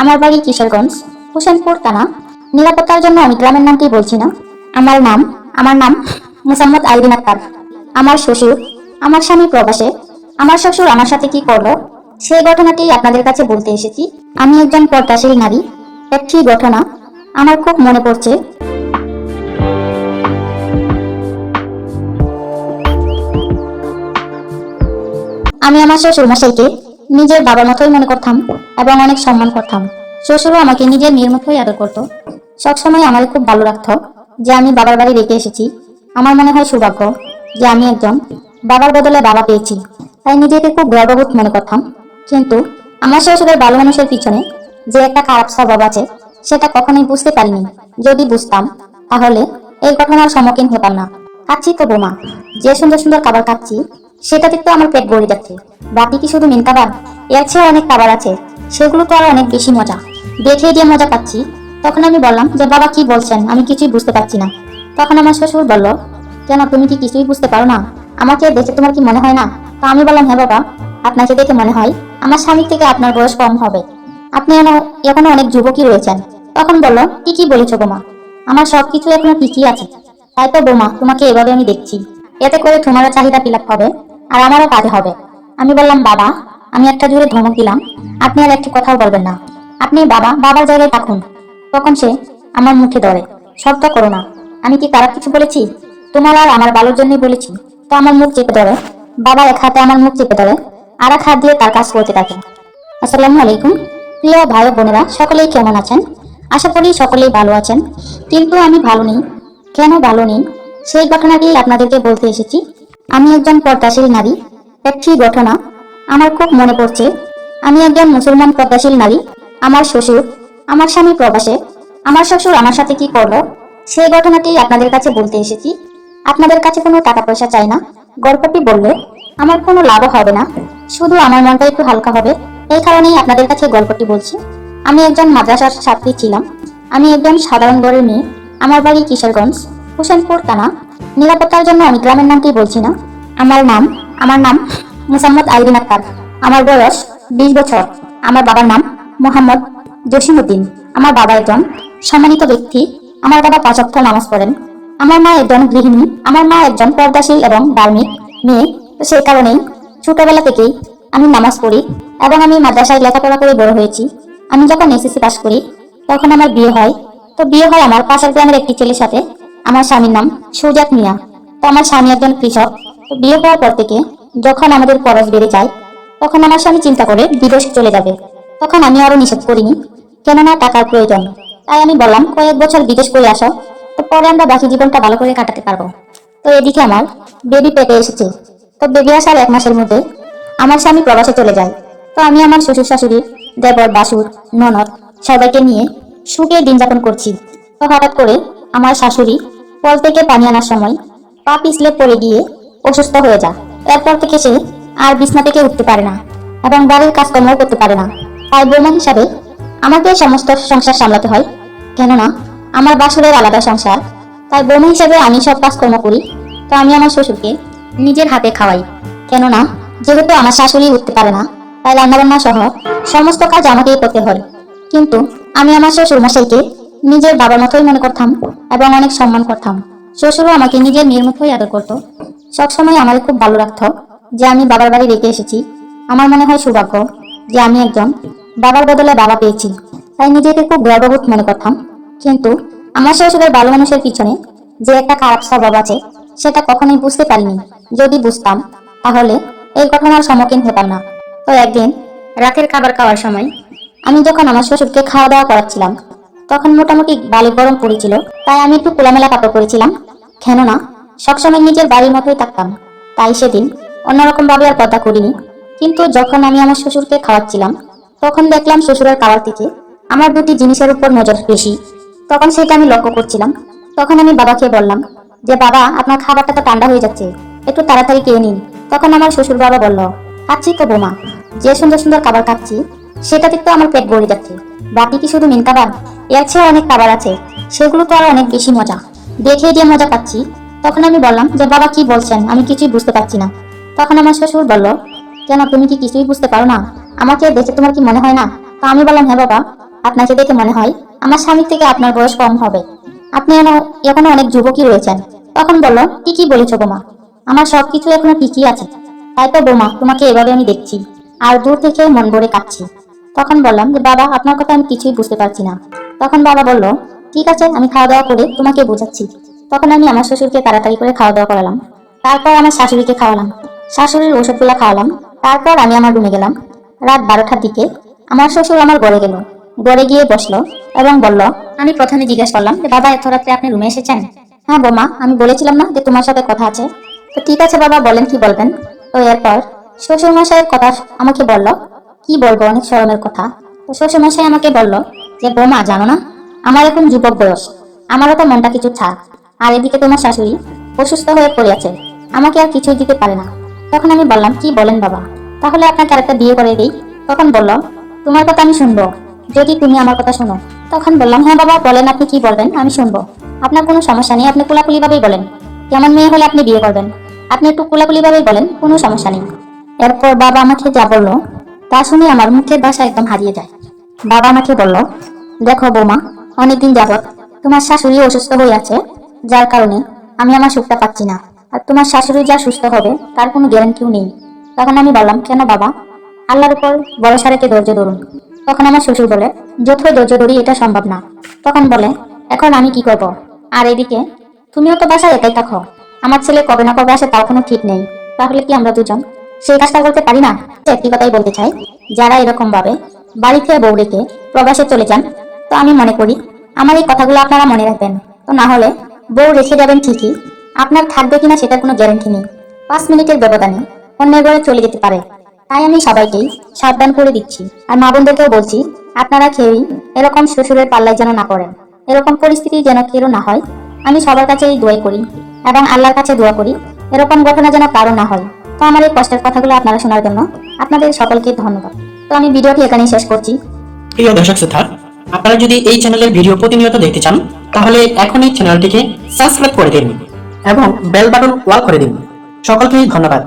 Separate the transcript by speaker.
Speaker 1: আমার বাড়ি কিশোরগঞ্জ, হোসেনপুর থানা। নিরাপত্তার জন্য আমি গ্রামের নামটি বলছি না। আমার নাম মোসাম্মদ আইরিন আক্তার। আমার শ্বশুর, আমার স্বামী প্রবাসে। আমার শ্বশুর আমার সাথে কি করলো সেই ঘটনাটি আপনাদের কাছে বলতে এসেছি। আমি একজন পর্দাশীল নারী। একটি ঘটনা আমার খুব মনে পড়ছে। আমি আমার শ্বশুর মশাইকে নিজের বাবার মতোই মনে করতাম এবং অনেক সম্মান করতাম। শ্বশুরও আমাকে নিজের মেয়ের মতোই আদর করতো। সবসময় আমার খুব ভালো লাগতো যে আমি বাবার বাড়ি রেখে এসেছি। আমার মনে হয় সৌভাগ্য যে আমি একজন বাবার বদলে বাবা পেয়েছি। তাই নিজেকে খুব গর্ববোধ মনে করতাম। কিন্তু আমার শ্বশুরের ভালো মানুষের পিছনে যে একটা খারাপ স্বভাব আছে সেটা কখনোই বুঝতে পারিনি। যদি বুঝতাম তাহলে এই ঘটনার সম্মুখীন হতাম না। খাচ্ছি তো বোমা, যে সুন্দর সুন্দর খাবার খাচ্ছি সেটাতে তো আমার পেট ভরে যাচ্ছে। বাকি কি শুধু মেন খাবার? এর চেয়ে অনেক খাবার আছে, সেগুলো তো আরো অনেক বেশি মজা। দেখে দিয়ে মজা পাচ্ছি। তখন আমি বললাম যে বাবা কি বলছেন, আমি কিছুই বুঝতে পারছি না। তখন আমার শ্বশুর বলল, কেন তুমি কি কিছুই বুঝতে পারো না? আমাকে দেখে তোমার কি মনে হয় না? তো আমি বললাম, হ্যাঁ বাবা, আপনাকে দেখে মনে হয় আমার স্বামীর থেকে আপনার বয়স কম হবে। আপনি এখনো অনেক যুবকই রয়েছেন। তখন বলল, ঠিকই বলেছো বোমা, আমার সবকিছু এখনো ঠিকই আছে। তাই তো বোমা, তোমাকে এভাবে আমি দেখছি। এতে করে তোমারও চাহিদা ফিল হবে আর আমারও কাজ হবে। আমি বললাম, বাবা, আমি একটা জোরে ধমক দিলাম, আপনি আর একটি কথাও বলবেন না। আপনি বাবার জায়গায় থাকুন। তখন সে আমার মুখে ধরে, শব্দ করো না, আমি কি খারাপ কিছু বলেছি? তোমার আর আমার ভালোর জন্যই বলেছি। তো আমার মুখ চেপে ধরে। বাবা এক হাতে আমার মুখ চেপে ধরে, আর এক হাত দিয়ে তার কাজ করতে থাকে। আসসালামু আলাইকুম প্রিয় ভাই ও বোনেরা, সকলেই কেমন আছেন? আশা করি সকলেই ভালো আছেন। কিন্তু আমি ভালো নেই। কেন ভালো নেই সেই ঘটনাটি আপনাদেরকে বলতে এসেছি। আমি একজন পর্দাশীল নারী। একটি ঘটনা আমার খুব মনে পড়ছে। আমি একজন মুসলমান পর্দাশীল নারী। আমার শ্বশুর, আমার স্বামী প্রবাসে। আমার শ্বশুর আমার সাথে কি করলো সেই ঘটনাটি আপনাদের কাছে বলতে এসেছি। আপনাদের কাছে কোনো টাকা পয়সা চাই না। গল্পটি বললে আমার কোনো লাভও হবে না, শুধু আমার মনটা একটু হালকা হবে। এই কারণেই আপনাদের কাছে গল্পটি বলছি। আমি একজন মাদ্রাসার ছাত্রী ছিলাম। আমি একজন সাধারণ ঘরের মেয়ে। আমার বাড়ি কিশোরগঞ্জ, হোসেনপুর থানা। নিরাপত্তার জন্য আমি গ্রামের নামটি বলছি না। আমার নাম মোসাম্মদ আইরিন আক্তার। আমার বয়স 20 বছর। আমার বাবার নাম মোহাম্মদ জসিমউদ্দিন। আমার বাবা একজন সম্মানিত ব্যক্তি। আমার বাবা 5 ওয়াক্ত নামাজ পড়েন। আমার মা একজন গৃহিণী। আমার মা একজন পর্দাশীল এবং ধার্মিক মেয়ে। তো সেই কারণেই ছোটবেলা থেকেই আমি নামাজ পড়ি এবং আমি মাদ্রাসায় লেখাপড়া করে বড় হয়েছি। আমি যখন এসএসসি পাস করি তখন আমার বিয়ে হয়। তো বিয়ে হয় আমার পাশের গ্রামের একটি ছেলের সাথে। আমার স্বামীর নাম সুজাত মিয়া। তো আমার স্বামী একজন কৃষক। তো বিয়ে হওয়ার পর থেকে যখন আমাদের খরচ বেড়ে যায় তখন আমার স্বামী চিন্তা করে বিদেশ চলে যাবে। তখন আমি আরো নিষেধ করিনি, কেননা টাকার প্রয়োজন। তাই আমি বললাম, কয়েক বছর বিদেশ করে আসো, তো পরে আমরা বাকি জীবনটা ভালো করে কাটাতে পারবো। তো এদিকে আমার বেবি পেটে এসেছে। তো বেবি আসার 1 মাসের মধ্যে আমার স্বামী প্রবাসে চলে যায়। তো আমি আমার শ্বশুর শাশুড়ি, দেবর, বাসুর, ননদ সবাইকে নিয়ে সুখে দিন যাপন করছি। তো হঠাৎ করে আমার শাশুড়ি কল থেকে পানি আনার সময় পা পিছলে পড়ে গিয়ে অসুস্থ হয়ে যায়। এরপর থেকে সে আর বিছনা থেকে উঠতে পারে না এবং বাড়ির কাজকর্ম করতে পারে না। তাই বৌমা হিসাবে আমাকে সমস্ত সংসার সামলাতে হয়, কেননা আমার বাসুরের আলাদা সংসার। তাই বৌমা হিসাবে আমি সব কাজকর্ম করি। তো আমি আমার শ্বশুরকে নিজের হাতে খাওয়াই, কেননা যেহেতু আমার শাশুড়ি উঠতে পারে না, তাই রান্নাবান্না সহ সমস্ত কাজ আমাকেই করতে হয়। কিন্তু আমি আমার শ্বশুর মশাইকে নিজের বাবার মতোই মনে করতাম এবং অনেক সম্মান করতাম। শ্বশুরও আমাকে নিজের মেয়ের মতোই আদর করতো। সবসময় আমার খুব ভালো লাগতো যে আমি বাবার বাড়ি রেখে এসেছি। আমার মনে হয় সৌভাগ্য যে আমি একজন বাবার বদলে বাবা পেয়েছি। তাই নিজেকে খুব গর্ববোধ মনে করতাম। কিন্তু আমার শ্বশুরের ভালো মানুষের পিছনে যে একটা খারাপ স্বভাব আছে সেটা কখনোই বুঝতে পারিনি। যদি বুঝতাম তাহলে এই ঘটনার সম্মুখীন হতাম না। তো একদিন রাতের খাবার খাওয়ার সময় আমি যখন আমার শ্বশুরকে খাওয়া দাওয়া করাচ্ছিলাম তখন মোটামুটি ভালো গরম পড়েছিল। তাই আমি একটু খোলামেলা কাপড় পরেছিলাম, কেননা সবসময় নিজের বাড়ির মতোই থাকতাম। তাই সেদিন অন্যরকম ভাবে আর পর্দা করিনি। কিন্তু যখন আমি আমার শ্বশুরকে খাওয়াচ্ছিলাম তখন দেখলাম শ্বশুরের খাওয়ার থেকে আমার দুটি জিনিসের উপর নজর বেশি। তখন সেটা আমি লক্ষ্য করছিলাম। তখন আমি বাবাকে বললাম যে বাবা, আপনার খাবারটা তো ঠান্ডা হয়ে যাচ্ছে, একটু তাড়াতাড়ি খেয়ে নিন। তখন আমার শ্বশুর বাবা বলল, খাচ্ছি তো বোমা, যে সুন্দর সুন্দর খাবার খাচ্ছি সেটাতে তো আমার পেট ভরে যাচ্ছে। বাকি কি শুধু মেন খাবার? এর চেয়ে অনেক খাবার আছে, সেগুলো তো আরো অনেক বেশি মজা। দেখে দিয়ে মজা পাচ্ছি। তখন আমি বললাম যে বাবা কি বলছেন, আমি কিছুই বুঝতে পারছি না। তখন আমার শ্বশুর বলল, কেন তুমি কি কিছুই বুঝতে পারো না? আমাকে দেখে তোমার কি মনে হয় না? তো আমি বললাম, হ্যাঁ বাবা, আপনাকে দেখে মনে হয় আমার স্বামীর থেকে আপনার বয়স কম হবে। আপনি এখনো অনেক যুবকই রয়েছেন। তখন বলল, ঠিকই বলেছ বোমা, আমার সবকিছু এখনো ঠিকই আছে। তাই তো বোমা, তোমাকে এভাবে আমি দেখছি আর দূর থেকে মন ভরে কাঁদছি। তখন বললাম যে বাবা, আপনার কথা আমি কিছুই বুঝতে পারছি না। তখন বাবা বলল, ঠিক আছে, আমি খাওয়া দাওয়া করে তোমাকে বোঝাচ্ছি। তখন আমি আমার শ্বশুরকে তাড়াতাড়ি করে খাওয়া দাওয়া করালাম। তারপর আমার শাশুড়িকে খাওয়ালাম, শাশুড়ির ওষুধগুলো খাওয়ালাম। তারপর আমি আমার রুমে গেলাম। রাত 12টার দিকে আমার শ্বশুর আমার ঘরে গেল। ঘরে গিয়ে বসলো এবং বলল, আমি প্রথমে জিজ্ঞেস করলাম যে বাবা, এত রাত্রে আপনি রুমে এসেছেন? হ্যাঁ বোমা, আমি বলেছিলাম না যে তোমার সাথে কথা আছে। তো ঠিক আছে বাবা, বলেন কি বলবেন। তো এরপর শ্বশুর মশাইয়ের কথা আমাকে বলল। কি বলবো, অনেক শরমের কথা। তো শ্বশুর মশাই আমাকে বলল যে বোমা, জানো না, আমার এখন যুবক বয়স, আমারও তো মনটা কিছু ছাড়। আর এদিকে তোমার শাশুড়ি অসুস্থ হয়ে পড়ে আছে, আমাকে আর কিছুই দিতে পারে না। তখন আমি বললাম, কি বলেন বাবা, তাহলে আপনাকে আরেকটা বিয়ে করে দিই। তখন বলল, তোমার কথা আমি শুনবো, যদি তুমি আমার কথা শোনো। তখন বললাম, হ্যাঁ বাবা, বলেন আপনি কি বলবেন, আমি শুনবো। আপনার কোনো সমস্যা নেই, আপনি কোলাকুলি ভাবেই বলেন। কেমন মেয়ে হলে আপনি বিয়ে করবেন, আপনি একটু কোলাকুলি ভাবেই বলেন, কোনো সমস্যা নেই। এরপর বাবা আমাকে যা বললো তা শুনে আমার মুখের ভাষা একদম হারিয়ে যায়। বাবা আমাকে বলল, দেখো বৌমা, অনেকদিন যাবত তোমার শাশুড়ি অসুস্থ হয়ে আছে, যার কারণে আমি আমার সুখটা পাচ্ছি না। আর তোমার শাশুড়ি যা সুস্থ হবে তার কোনো গ্যারান্টিও নেই। তখন আমি বললাম, কেন বাবা, আল্লাহর উপর ভরসা রেখে ধৈর্য ধরুন। তখন আমার শ্বশুর বলে, যতই ধৈর্য ধরি এটা সম্ভব না। তখন বলে, এখন আমি কি করব? আর এদিকে তুমিও তো বাসায় একাই থাকো, আমার ছেলে কবে না কবে আসে তাও কোনো ঠিক নেই। তাহলে কি আমরা দুজন সেই কাজটা করতে পারি না? একটি কথাই বলতে চাই, যারা এরকম ভাবে বাড়িতে বউ রেখে প্রবাসে চলে যান, তো আমি মনে করি আমার এই কথাগুলো আপনারা মনে রাখবেন। তো না হলে বউ রেখে যাবেন ঠিকই, আপনার থাকবে কিনা সেটার কোনো গ্যারান্টি নেই। 5 মিনিটের ব্যবধানে অন্যের ঘরে চলে যেতে পারে। তাই আমি সবাইকেই সাবধান করে দিচ্ছি। আর মা বোনদেরকেও বলছি, আপনারা কেউই এরকম শ্বশুরের পাল্লায় যেন না পড়েন, এরকম পরিস্থিতি যেন কেউ না হয়। আমি সবার কাছেই দোয়া করি এবং আল্লাহর কাছে দোয়া করি এরকম ঘটনা যেন কারো না হয়। তো আমার এই কষ্টের কথাগুলো আপনারা শোনার জন্য আপনাদের সকলকে ধন্যবাদ। তো আমি ভিডিওটি এখানেই শেষ করছি।
Speaker 2: প্রিয় দর্শক শ্রোতা, আপনারা যদি এই চ্যানেলের ভিডিও প্রতিনিয়ত দেখতে চান, তাহলে এখনই চ্যানেলটিকে সাবস্ক্রাইব করে দিন এবং বেল বাটন অল করে দিন। সকলকে ধন্যবাদ।